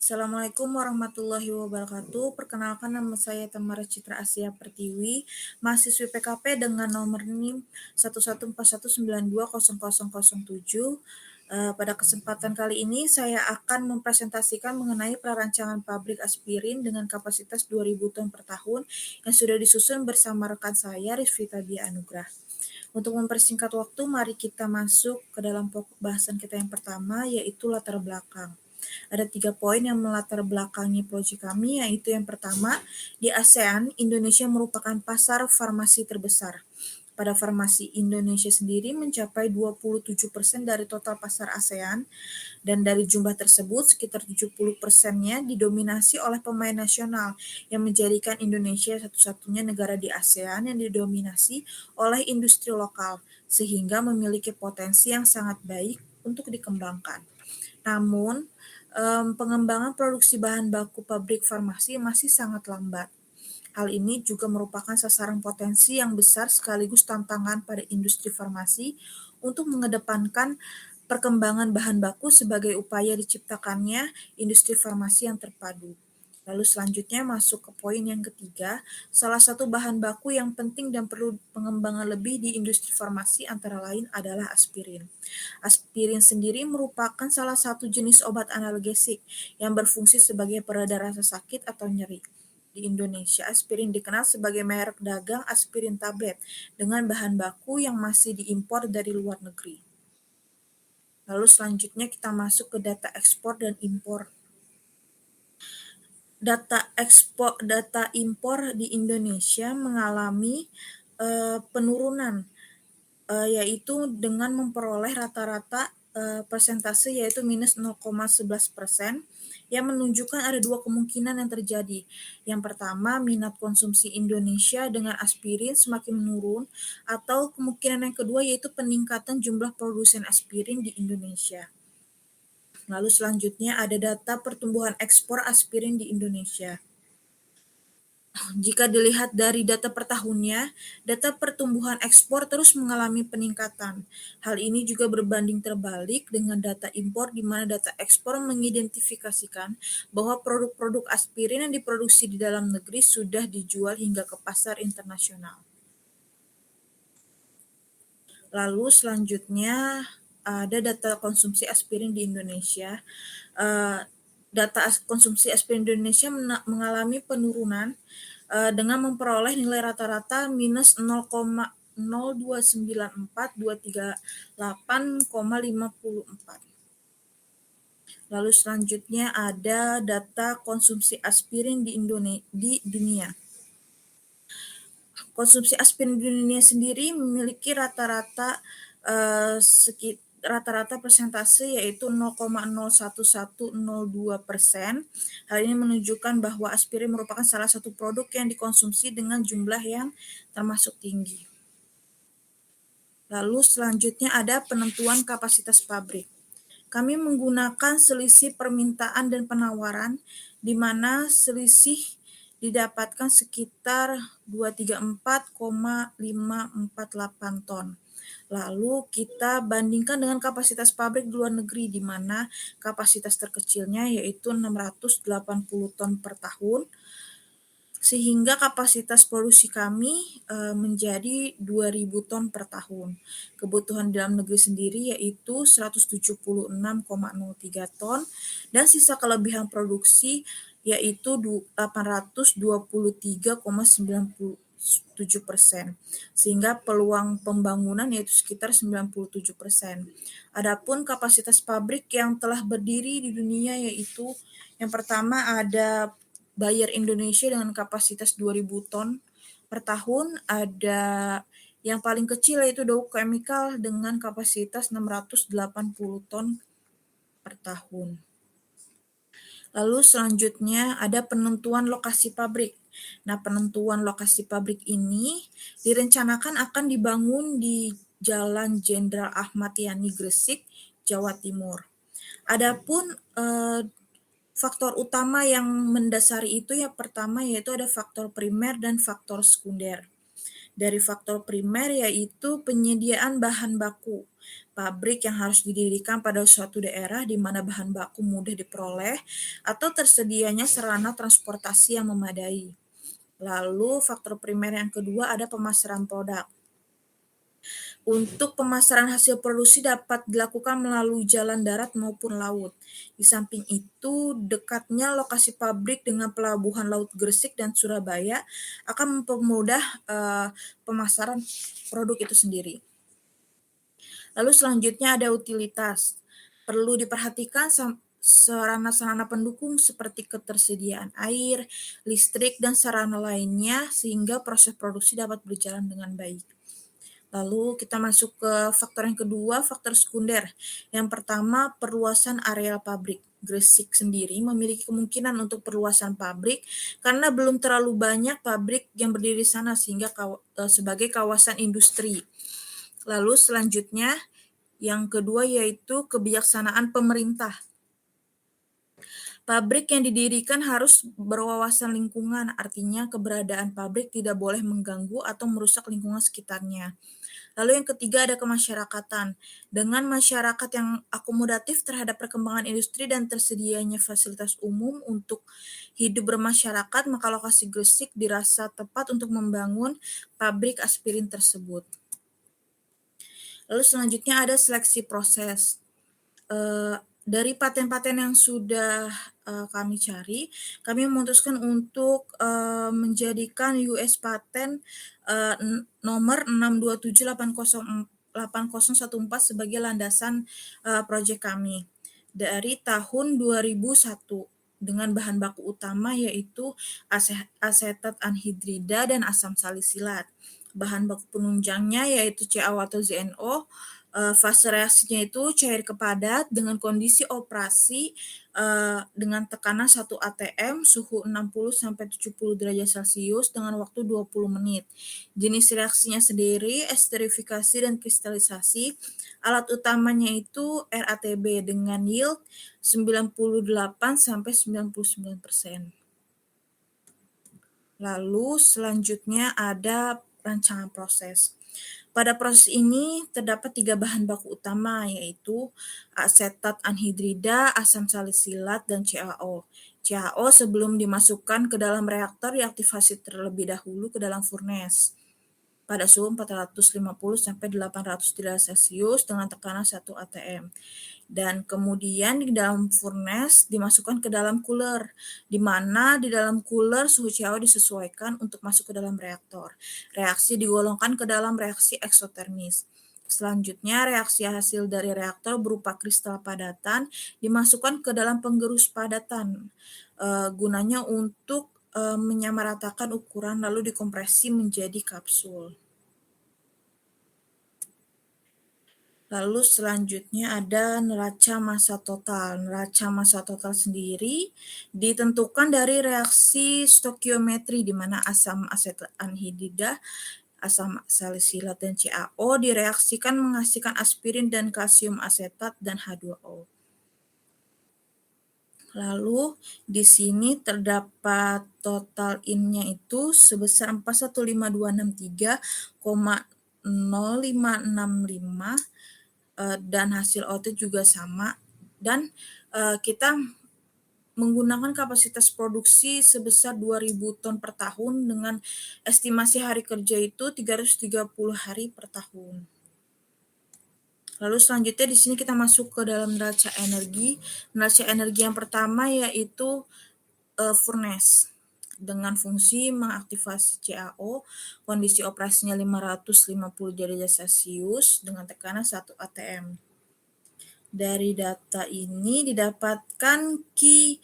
Assalamualaikum warahmatullahi wabarakatuh. Perkenalkan nama saya Tamara Citra Asia Pertiwi, mahasiswi PKP dengan nomor NIM 11419200007. Pada kesempatan kali ini saya akan mempresentasikan mengenai prarancangan pabrik aspirin dengan kapasitas 2.000 ton per tahun yang sudah disusun bersama rekan saya Rizvita Dia Anugrah. Untuk mempersingkat waktu, mari kita masuk ke dalam pokok bahasan kita yang pertama, yaitu latar belakang. Ada 3 poin yang melatar belakangi proyek kami, yaitu yang pertama, di ASEAN, Indonesia merupakan pasar farmasi terbesar. Pada farmasi, Indonesia sendiri mencapai 27% dari total pasar ASEAN, dan dari jumlah tersebut sekitar 70%-nya didominasi oleh pemain nasional, yang menjadikan Indonesia satu-satunya negara di ASEAN yang didominasi oleh industri lokal, sehingga memiliki potensi yang sangat baik untuk dikembangkan. Namun, pengembangan produksi bahan baku pabrik farmasi masih sangat lambat. Hal ini juga merupakan sasaran potensi yang besar sekaligus tantangan pada industri farmasi untuk mengedepankan perkembangan bahan baku sebagai upaya diciptakannya industri farmasi yang terpadu. Lalu selanjutnya masuk ke poin yang ketiga, salah satu bahan baku yang penting dan perlu pengembangan lebih di industri farmasi antara lain adalah aspirin. Aspirin sendiri merupakan salah satu jenis obat analgesik yang berfungsi sebagai pereda rasa sakit atau nyeri. Di Indonesia, aspirin dikenal sebagai merek dagang aspirin tablet dengan bahan baku yang masih diimpor dari luar negeri. Lalu selanjutnya kita masuk ke data ekspor dan impor. Data impor di Indonesia mengalami penurunan, yaitu dengan memperoleh rata-rata persentase yaitu minus 0,11%, yang menunjukkan ada 2 kemungkinan yang terjadi. Yang pertama, minat konsumsi Indonesia dengan aspirin semakin menurun, atau kemungkinan yang kedua yaitu peningkatan jumlah produsen aspirin di Indonesia. Lalu selanjutnya ada data pertumbuhan ekspor aspirin di Indonesia. Jika dilihat dari data per tahunnya, data pertumbuhan ekspor terus mengalami peningkatan. Hal ini juga berbanding terbalik dengan data impor, di mana data ekspor mengidentifikasikan bahwa produk-produk aspirin yang diproduksi di dalam negeri sudah dijual hingga ke pasar internasional. Lalu selanjutnya ada data konsumsi aspirin di Indonesia. Data konsumsi aspirin di Indonesia mengalami penurunan dengan memperoleh nilai rata-rata minus 0,0294238,54. Lalu selanjutnya ada data konsumsi aspirin di dunia. Konsumsi aspirin di dunia sendiri memiliki rata-rata persentase yaitu 0,01102%. Hal ini menunjukkan bahwa aspirin merupakan salah satu produk yang dikonsumsi dengan jumlah yang termasuk tinggi. Lalu selanjutnya ada penentuan kapasitas pabrik. Kami menggunakan selisih permintaan dan penawaran, di mana selisih didapatkan sekitar 234,548 ton. Lalu kita bandingkan dengan kapasitas pabrik di luar negeri, di mana kapasitas terkecilnya yaitu 680 ton per tahun, sehingga kapasitas produksi kami menjadi 2.000 ton per tahun. Kebutuhan dalam negeri sendiri yaitu 176,03 ton, dan sisa kelebihan produksi yaitu 823,97%, sehingga peluang pembangunan yaitu sekitar 97%. Adapun kapasitas pabrik yang telah berdiri di dunia yaitu yang pertama ada Bayer Indonesia dengan kapasitas 2.000 ton per tahun, ada yang paling kecil yaitu Dow Chemical dengan kapasitas 680 ton per tahun. Lalu selanjutnya ada penentuan lokasi pabrik. Nah, penentuan lokasi pabrik ini direncanakan akan dibangun di Jalan Jenderal Ahmad Yani Gresik, Jawa Timur. Adapun faktor utama yang mendasari itu yang pertama yaitu ada faktor primer dan faktor sekunder. Dari faktor primer yaitu penyediaan bahan baku. pabrik yang harus didirikan pada suatu daerah di mana bahan baku mudah diperoleh atau tersedianya sarana transportasi yang memadai. Lalu faktor primer yang kedua ada pemasaran produk. Untuk pemasaran hasil produksi dapat dilakukan melalui jalan darat maupun laut. Di samping itu, dekatnya lokasi pabrik dengan pelabuhan Laut Gresik dan Surabaya akan mempermudah pemasaran produk itu sendiri. Lalu selanjutnya ada utilitas. Perlu diperhatikan sarana-sarana pendukung seperti ketersediaan air, listrik, dan sarana lainnya sehingga proses produksi dapat berjalan dengan baik. Lalu kita masuk ke faktor yang kedua, faktor sekunder. Yang pertama, perluasan areal pabrik. Gresik sendiri memiliki kemungkinan untuk perluasan pabrik karena belum terlalu banyak pabrik yang berdiri di sana sehingga sebagai kawasan industri. Lalu selanjutnya yang kedua yaitu kebijaksanaan pemerintah. Pabrik yang didirikan harus berwawasan lingkungan, artinya keberadaan pabrik tidak boleh mengganggu atau merusak lingkungan sekitarnya. Lalu yang ketiga ada kemasyarakatan. Dengan masyarakat yang akomodatif terhadap perkembangan industri dan tersedianya fasilitas umum untuk hidup bermasyarakat, maka lokasi Gresik dirasa tepat untuk membangun pabrik aspirin tersebut. Lalu selanjutnya ada seleksi proses. Dari paten-paten yang sudah kami cari, kami memutuskan untuk menjadikan US paten nomor 6278014 sebagai landasan proyek kami dari tahun 2001 dengan bahan baku utama yaitu asetat anhidrida dan asam salisilat. Bahan baku penunjangnya yaitu CaO atau ZNO. Fase reaksinya itu cair ke padat dengan kondisi operasi dengan tekanan 1 atm, suhu 60-70 derajat Celcius dengan waktu 20 menit. Jenis reaksinya sendiri, esterifikasi dan kristalisasi. Alat utamanya itu RATB dengan yield 98-99%. Lalu selanjutnya ada rancangan proses. Pada proses ini terdapat 3 bahan baku utama yaitu asetat anhidrida, asam salisilat, dan CaO. CaO sebelum dimasukkan ke dalam reaktor diaktifasi terlebih dahulu ke dalam furnace pada suhu 450-800 derajat Celcius dengan tekanan 1 atm. Dan kemudian di dalam furnace dimasukkan ke dalam cooler, di mana di dalam cooler suhu CaO disesuaikan untuk masuk ke dalam reaktor. Reaksi digolongkan ke dalam reaksi eksotermis. Selanjutnya, reaksi hasil dari reaktor berupa kristal padatan dimasukkan ke dalam penggerus padatan, gunanya untuk menyamaratakan ukuran lalu dikompresi menjadi kapsul. Lalu selanjutnya ada neraca massa total. Neraca massa total sendiri ditentukan dari reaksi stokiometri di mana asam asetat anhidrida, asam salisilat, dan CaO direaksikan menghasilkan aspirin dan kalsium asetat dan H2O. Lalu di sini terdapat total in-nya itu sebesar 415263,0565 dan hasil output juga sama, dan kita menggunakan kapasitas produksi sebesar 2.000 ton per tahun dengan estimasi hari kerja itu 330 hari per tahun. Lalu selanjutnya di sini kita masuk ke dalam neraca energi. Neraca energi yang pertama yaitu furnace dengan fungsi mengaktifasi CaO, kondisi operasinya 550 derajat Celcius dengan tekanan 1 atm. Dari data ini didapatkan Ki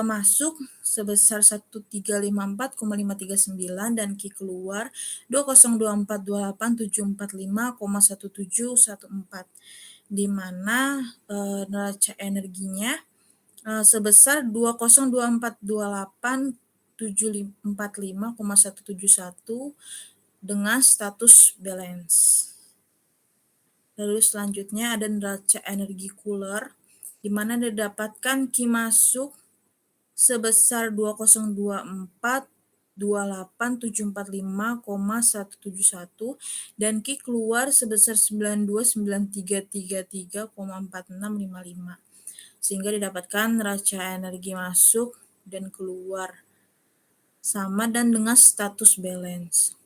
masuk sebesar 1354,539 dan Ki keluar 202428,745,1714, di mana neraca energinya sebesar 202428,745,171 dengan status balance. Lalu selanjutnya ada neraca energi cooler, di mana didapatkan Ki masuk sebesar 28.745,171 dan Q keluar sebesar 92.9333,4655 sehingga didapatkan neraca energi masuk dan keluar sama dan dengan status balance.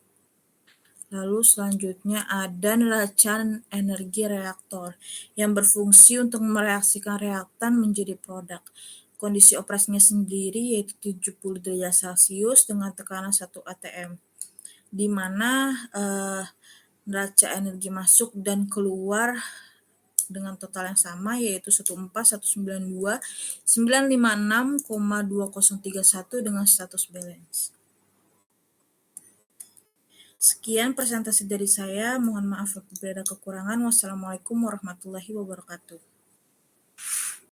Lalu selanjutnya ada neraca energi reaktor yang berfungsi untuk mereaksikan reaktan menjadi produk. Kondisi operasinya sendiri yaitu 70 derajat Celcius dengan tekanan 1 atm, di mana neraca energi masuk dan keluar dengan total yang sama yaitu 14.192.956,2031 dengan status balance. Sekian presentasi dari saya, mohon maaf apabila ada kekurangan. Wassalamualaikum warahmatullahi wabarakatuh.